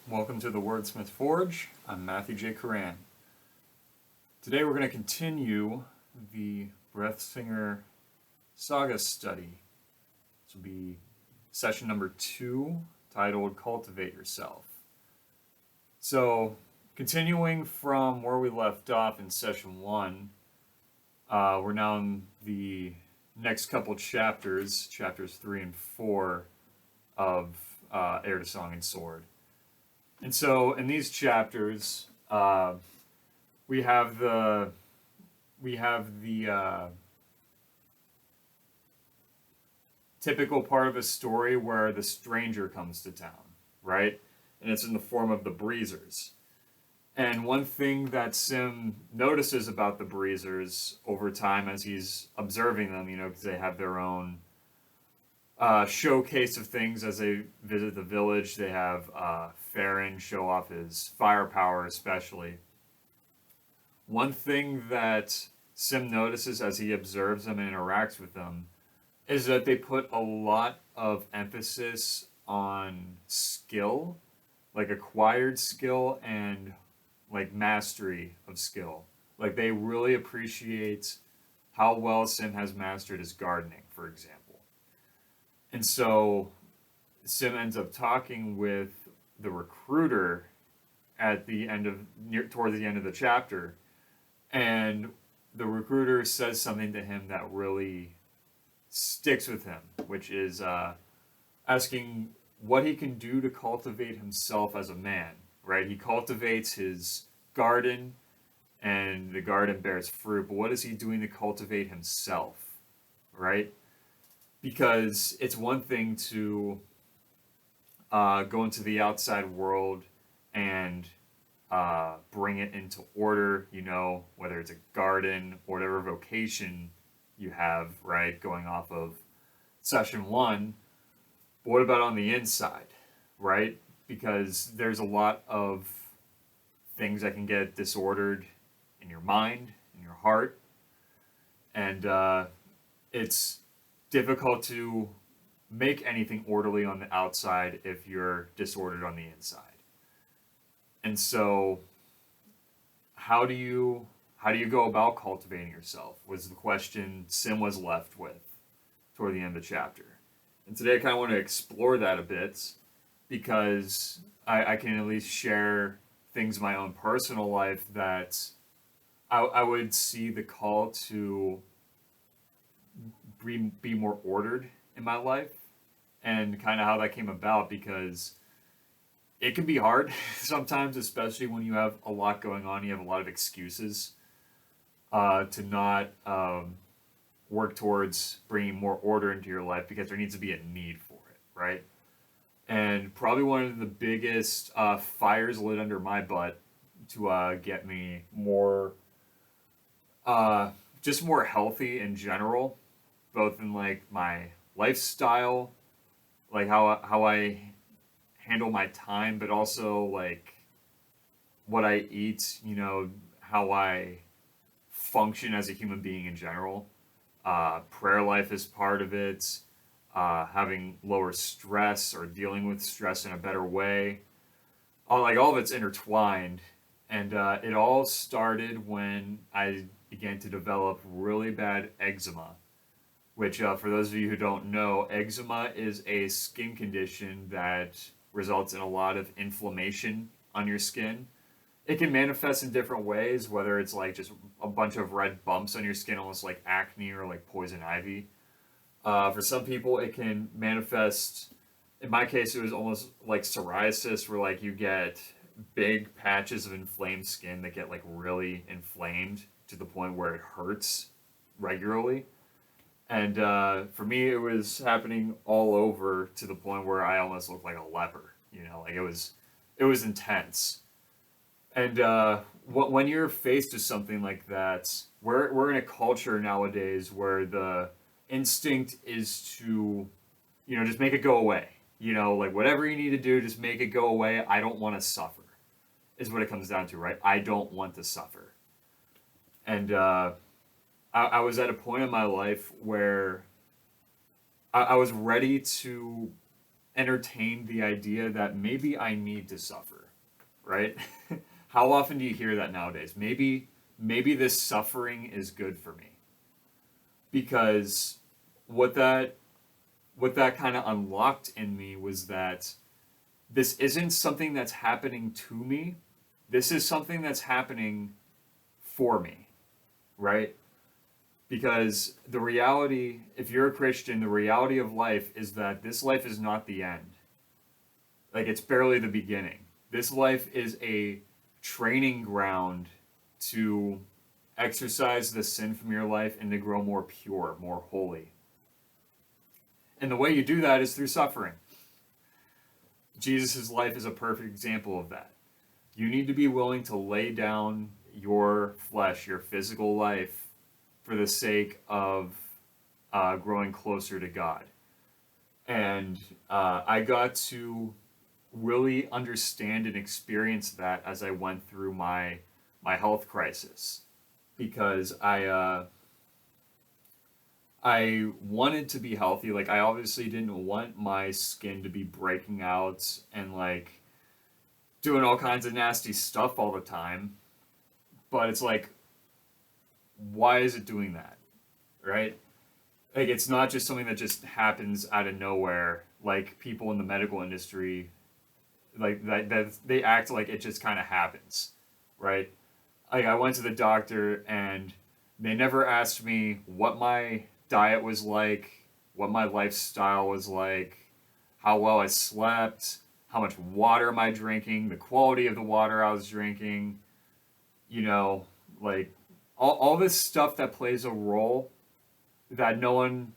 Welcome to the Wordsmith Forge. I'm Matthew J. Coran. Today we're going to continue the Breathsinger Saga study. This will be session number 2, titled Cultivate Yourself. So, continuing from where we left off in session 1, we're now in the next couple chapters, chapters 3 and 4 of Heir to Song and Sword. And so in these chapters, we have the typical part of a story where the stranger comes to town, right? And it's in the form of the breezers. And one thing that Sim notices about the breezers over time as he's observing them, because they have their own showcase of things as they visit the village. They have Farron show off his firepower, especially. One thing that Sim notices as he observes them and interacts with them is that they put a lot of emphasis on skill, like acquired skill and like mastery of skill. Like they really appreciate how well Sim has mastered his gardening, for example. And so Sim ends up talking with the recruiter at the end of towards the end of the chapter, and the recruiter says something to him that really sticks with him, which is asking what he can do to cultivate himself as a man. Right? He cultivates his garden, and the garden bears fruit. But what is he doing to cultivate himself? Right? Because it's one thing to go into the outside world and bring it into order, whether it's a garden or whatever vocation you have, right, going off of session 1. But what about on the inside, right? Because there's a lot of things that can get disordered in your mind, in your heart, and it's difficult to make anything orderly on the outside if you're disordered on the inside. And so how do you go about cultivating yourself was the question Sim was left with toward the end of the chapter. And today I kind of want to explore that a bit because I can at least share things in my own personal life that I would see the call to be more ordered in my life and kind of how that came about, because it can be hard sometimes, especially when you have a lot going on. You have a lot of excuses to not work towards bringing more order into your life because there needs to be a need for it, right? And probably one of the biggest fires lit under my butt to get me more, just more healthy in general, both in like my lifestyle, like how I handle my time, but also like what I eat, how I function as a human being in general. Prayer life is part of it. Having lower stress or dealing with stress in a better way. All of it's intertwined, and it all started when I began to develop really bad eczema. Which, for those of you who don't know, eczema is a skin condition that results in a lot of inflammation on your skin. It can manifest in different ways, whether it's like just a bunch of red bumps on your skin, almost like acne or like poison ivy. For some people, it can manifest. In my case, it was almost like psoriasis, where like you get big patches of inflamed skin that get like really inflamed to the point where it hurts regularly. And for me, it was happening all over to the point where I almost looked like a leper. Like it was intense. And when you're faced with something like that, we're in a culture nowadays where the instinct is to, just make it go away. Like whatever you need to do, just make it go away. I don't want to suffer, is what it comes down to, right? I don't want to suffer. And I was at a point in my life where I was ready to entertain the idea that maybe I need to suffer. right? How often do you hear that nowadays? Maybe this suffering is good for me. Because what that what that kind of unlocked in me was that this isn't something that's happening to me. This is something that's happening for me, right? Because the reality, if you're a Christian, the reality of life is that this life is not the end. Like, it's barely the beginning. This life is a training ground to exercise the sin from your life and to grow more pure, more holy. And the way you do that is through suffering. Jesus' life is a perfect example of that. You need to be willing to lay down your flesh, your physical life, for the sake of growing closer to God. And I got to really understand and experience that as I went through my health crisis, because I wanted to be healthy. Like, I obviously didn't want my skin to be breaking out and like doing all kinds of nasty stuff all the time. But it's like, why is it doing that? Right? Like, it's not just something that just happens out of nowhere. Like, people in the medical industry, like that they act like it just kind of happens, right? Like, I went to the doctor and they never asked me what my diet was like, what my lifestyle was like, how well I slept, how much water am I drinking, the quality of the water I was drinking, you know, like all this stuff that plays a role that no one,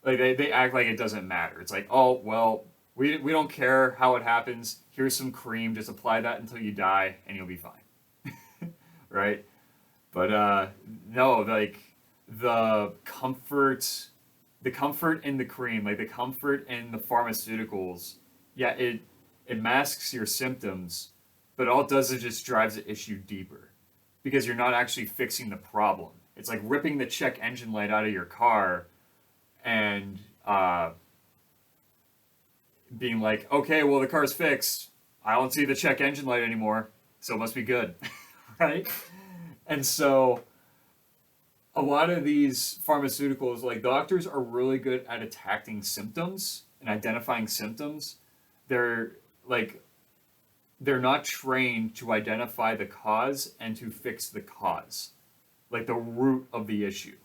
like they act like it doesn't matter. It's like, oh, well, we don't care how it happens. Here's some cream, just apply that until you die and you'll be fine. Right? But no, like the comfort, the comfort in the cream, like the comfort in the pharmaceuticals, yeah, it masks your symptoms, but all it does is just drives the issue deeper because you're not actually fixing the problem. It's like ripping the check engine light out of your car and being like, okay, well, the car's fixed. I don't see the check engine light anymore, so it must be good, right? And so a lot of these pharmaceuticals, like doctors are really good at attacking symptoms and identifying symptoms. They're like, they're not trained to identify the cause and to fix the cause, like the root of the issue.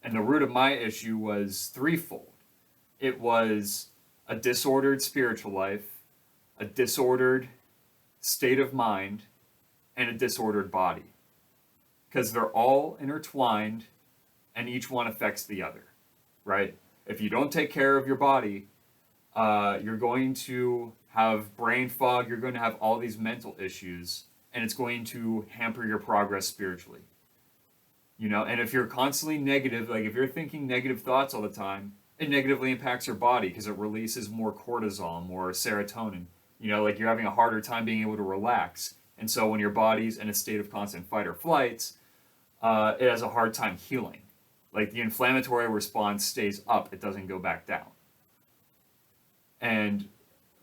And the root of my issue was threefold. It was a disordered spiritual life, a disordered state of mind, and a disordered body. Because they're all intertwined and each one affects the other, right? If you don't take care of your body, you're going to have brain fog, you're going to have all these mental issues, and it's going to hamper your progress spiritually. You know, and if you're constantly negative, like if you're thinking negative thoughts all the time, it negatively impacts your body because it releases more cortisol, more serotonin. You know, like you're having a harder time being able to relax. And so when your body's in a state of constant fight or flight, it has a hard time healing. Like the inflammatory response stays up, it doesn't go back down. And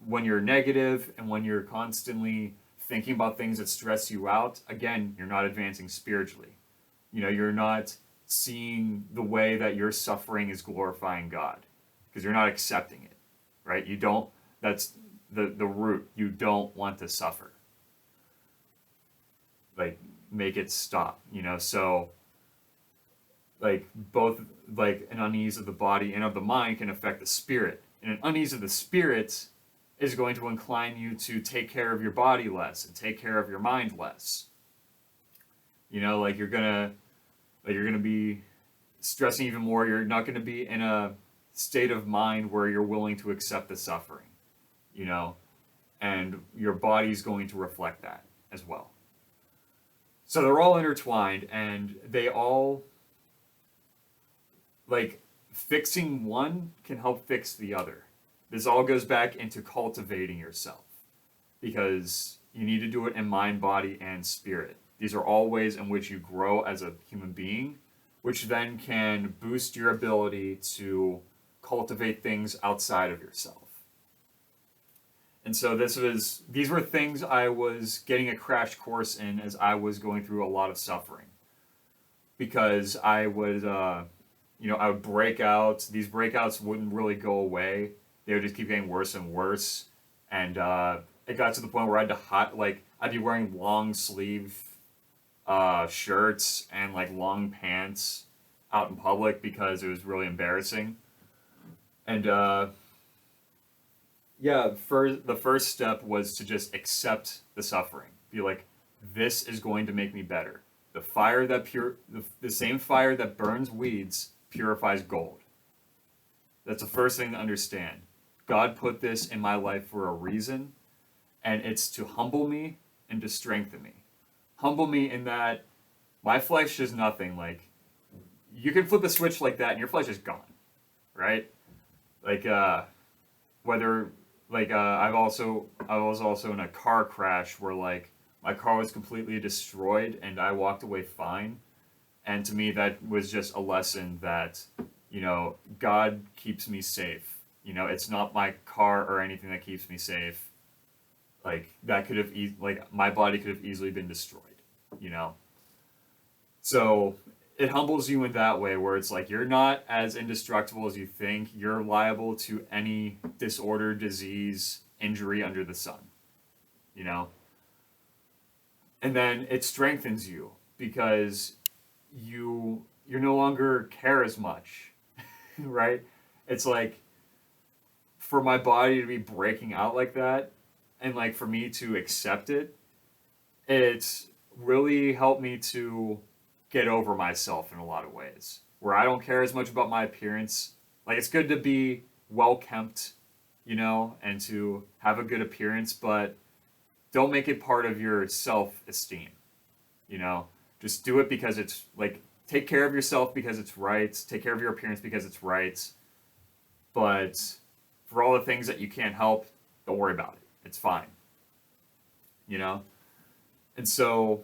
when you're negative and when you're constantly thinking about things that stress you out, again, you're not advancing spiritually. You know, you're not seeing the way that your suffering is glorifying God because you're not accepting it, right? You don't, that's the root. You don't want to suffer. Like, make it stop, you know? So, like, both, like, an unease of the body and of the mind can affect the spirit. And an unease of the spirit is going to incline you to take care of your body less and take care of your mind less. You know, like you're gonna be stressing even more. You're not gonna be in a state of mind where you're willing to accept the suffering, you know, and your body's going to reflect that as well. So they're all intertwined, and they all, like, fixing one can help fix the other. This all goes back into cultivating yourself because you need to do it in mind, body, and spirit. These are all ways in which you grow as a human being, which then can boost your ability to cultivate things outside of yourself. And so these were things I was getting a crash course in as I was going through a lot of suffering, because I would I would break out. These breakouts wouldn't really go away. They would just keep getting worse and worse, and it got to the point where I had to I'd be wearing long sleeve shirts and like long pants out in public because it was really embarrassing. And yeah, the first step was to just accept the suffering. Be like, this is going to make me better. The same fire that burns weeds purifies gold. That's the first thing to understand. God put this in my life for a reason, and it's to humble me and to strengthen me. Humble me in that my flesh is nothing. Like, you can flip a switch like that and your flesh is gone, right? Like whether I was also in a car crash where like my car was completely destroyed and I walked away fine. And to me that was just a lesson that, God keeps me safe. It's not my car or anything that keeps me safe. Like that could have like my body could have easily been destroyed, you know. So it humbles you in that way where it's like you're not as indestructible as you think. You're liable to any disorder, disease, injury under the sun, you know? And then it strengthens you because you no longer care as much, right? It's like for my body to be breaking out like that and like for me to accept it, it's really helped me to get over myself in a lot of ways where I don't care as much about my appearance. Like it's good to be well kept, and to have a good appearance, but don't make it part of your self-esteem, you know? Just do it because it's like take care of yourself because it's right, take care of your appearance because it's right. But for all the things that you can't help, don't worry about it. It's fine, you know? And so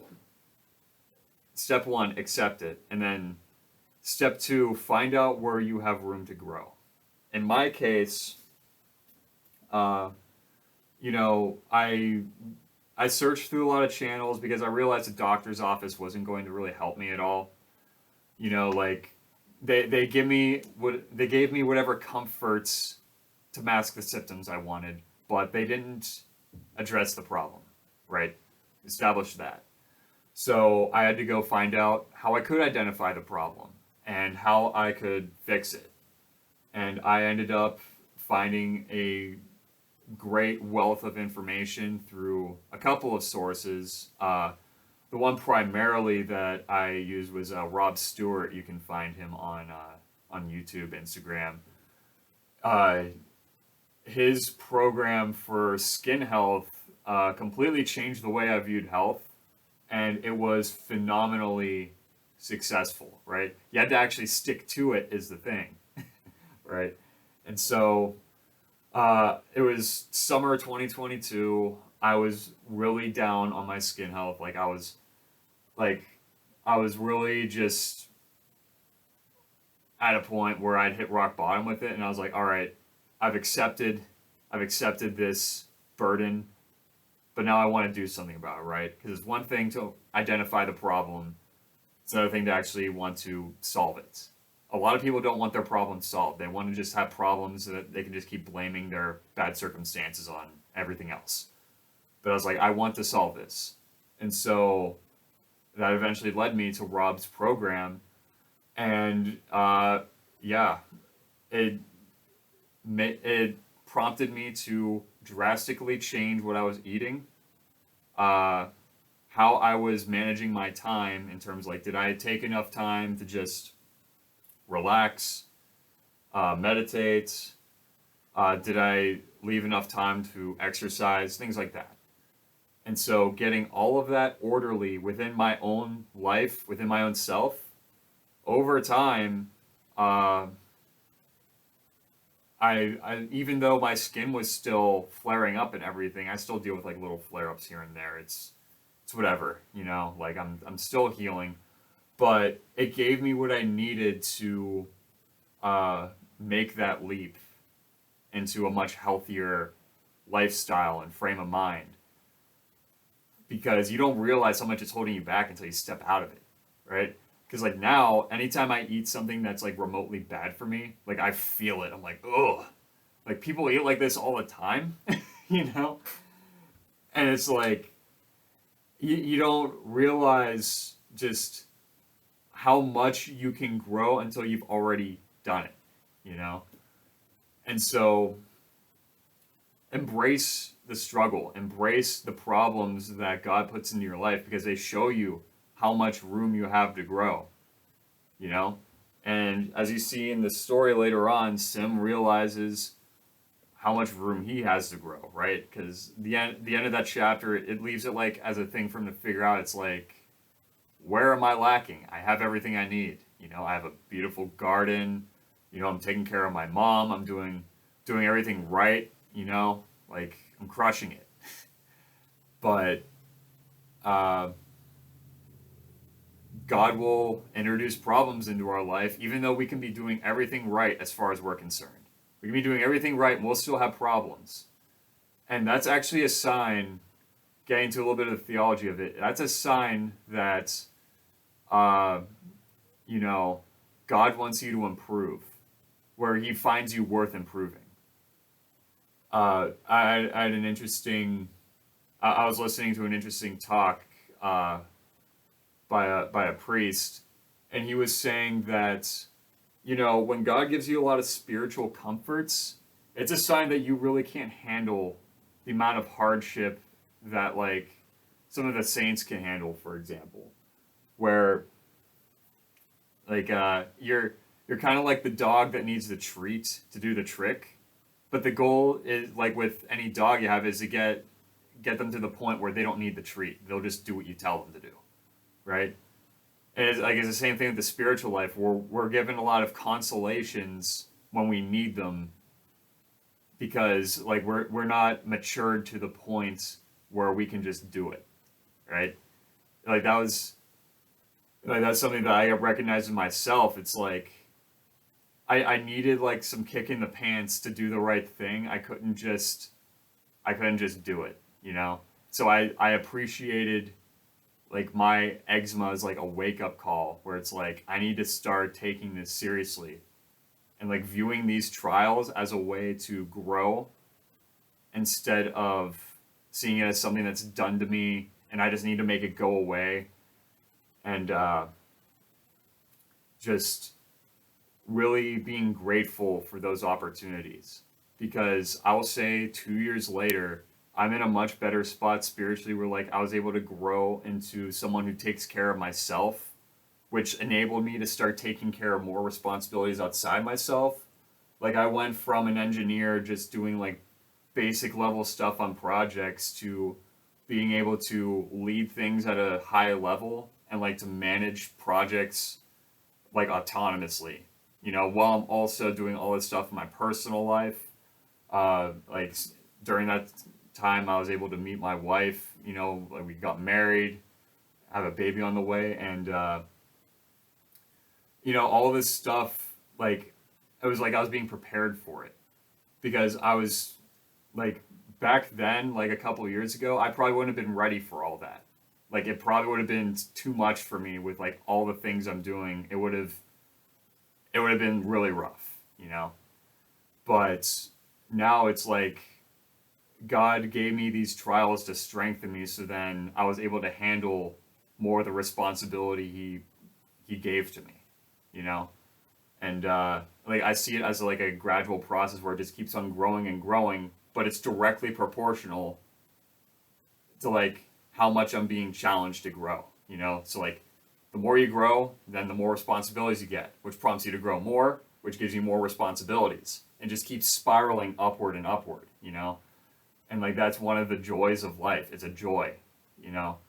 step one, accept it. And then step two, find out where you have room to grow. In my case, uh, I searched through a lot of channels because I realized the doctor's office wasn't going to really help me at all. Like they gave me whatever comforts to mask the symptoms I wanted, but they didn't address the problem, right? Establish that. So I had to go find out how I could identify the problem and how I could fix it. And I ended up finding a great wealth of information through a couple of sources. The one primarily that I used was Rob Stewart. You can find him on YouTube, Instagram. Uh, his program for skin health completely changed the way I viewed health, and it was phenomenally successful. Right? You had to actually stick to it, is the thing, right? And so it was summer 2022. I was really down on my skin health. Like I was really just at a point where I'd hit rock bottom with it, and I was like, all right, I've accepted, I've accepted this burden, but now I want to do something about it, right? Because it's one thing to identify the problem; it's another thing to actually want to solve it. A lot of people don't want their problems solved. They want to just have problems that they can just keep blaming their bad circumstances on everything else. But I was like, I want to solve this. And so that eventually led me to Rob's program. And yeah, it, it prompted me to drastically change what I was eating, uh, how I was managing my time in terms like, did I take enough time to just relax, meditate? Did I leave enough time to exercise? Things like that. And so getting all of that orderly within my own life, within my own self, over time, uh, I even though my skin was still flaring up and everything, I still deal with like little flare ups here and there. It's whatever, like I'm still healing, but it gave me what I needed to make that leap into a much healthier lifestyle and frame of mind, because you don't realize how much it's holding you back until you step out of it, right? Because like now, anytime I eat something that's like remotely bad for me, like I feel it. I'm like, ugh. Like people eat like this all the time, you know? And it's like you don't realize just how much you can grow until you've already done it, you know? And so embrace the struggle, embrace the problems that God puts into your life, because they show you how much room you have to grow, you know? And as you see in the story later on, Sim realizes how much room he has to grow, right? Because the end of that chapter, it leaves it like as a thing for him to figure out. It's like, where am I lacking? I have everything I need. You know, I have a beautiful garden. You know, I'm taking care of my mom. I'm doing everything right. You know, like I'm crushing it. But God will introduce problems into our life, even though we can be doing everything right as far as we're concerned. We can be doing everything right and we'll still have problems. And that's actually a sign, getting into a little bit of the theology of it, that's a sign that, you know, God wants you to improve, where he finds you worth improving. I had an interesting, I was listening to an interesting talk by a priest, and he was saying that, you know, when God gives you a lot of spiritual comforts, it's a sign that you really can't handle the amount of hardship that like some of the saints can handle, for example, where like you're kind of like the dog that needs the treat to do the trick, but the goal is, like with any dog you have, is to get them to the point where they don't need the treat. They'll just do what you tell them to do, right? And it's the same thing with the spiritual life. We're given a lot of consolations when we need them, because like we're not matured to the point where we can just do it, right? Like that's something that I recognized in myself. It's like I needed like some kick in the pants to do the right thing. I couldn't just do it, you know? So I appreciated like my eczema as like a wake up call, where it's like I need to start taking this seriously and like viewing these trials as a way to grow, instead of seeing it as something that's done to me and I just need to make it go away. And just really being grateful for those opportunities, because I will say 2 years later, I'm in a much better spot spiritually, where like I was able to grow into someone who takes care of myself, which enabled me to start taking care of more responsibilities outside myself. Like I went from an engineer just doing like basic level stuff on projects to being able to lead things at a high level and like to manage projects like autonomously, you know, while I'm also doing all this stuff in my personal life. Like during that time, I was able to meet my wife. You know, like we got married, have a baby on the way, and you know, all this stuff. Like it was like I was being prepared for it, because I was like back then, like a couple of years ago, I probably wouldn't have been ready for all that. Like it probably would have been too much for me with like all the things I'm doing. It would have been really rough, you know. But now it's like God gave me these trials to strengthen me, so then I was able to handle more of the responsibility he gave to me, you know. And like I see it as like a gradual process where it just keeps on growing and growing, but it's directly proportional to like how much I'm being challenged to grow, you know. So like the more you grow, then the more responsibilities you get, which prompts you to grow more, which gives you more responsibilities, and just keeps spiraling upward and upward, you know. And like that's one of the joys of life. It's a joy, you know.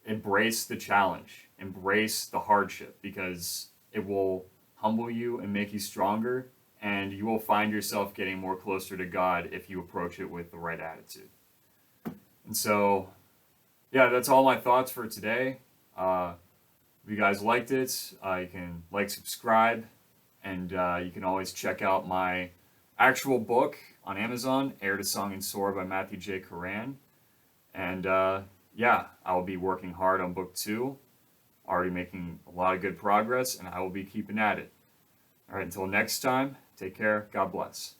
Embrace the challenge, embrace the hardship, because it will humble you and make you stronger, and you will find yourself getting more closer to God if you approach it with the right attitude. And so, yeah, that's all my thoughts for today. If you guys liked it, you can like, subscribe, and you can always check out my actual book, on Amazon, Air to Song and Soar by Matthew J. Coran. And yeah, I will be working hard on book 2, already making a lot of good progress, and I will be keeping at it. All right, until next time, take care. God bless.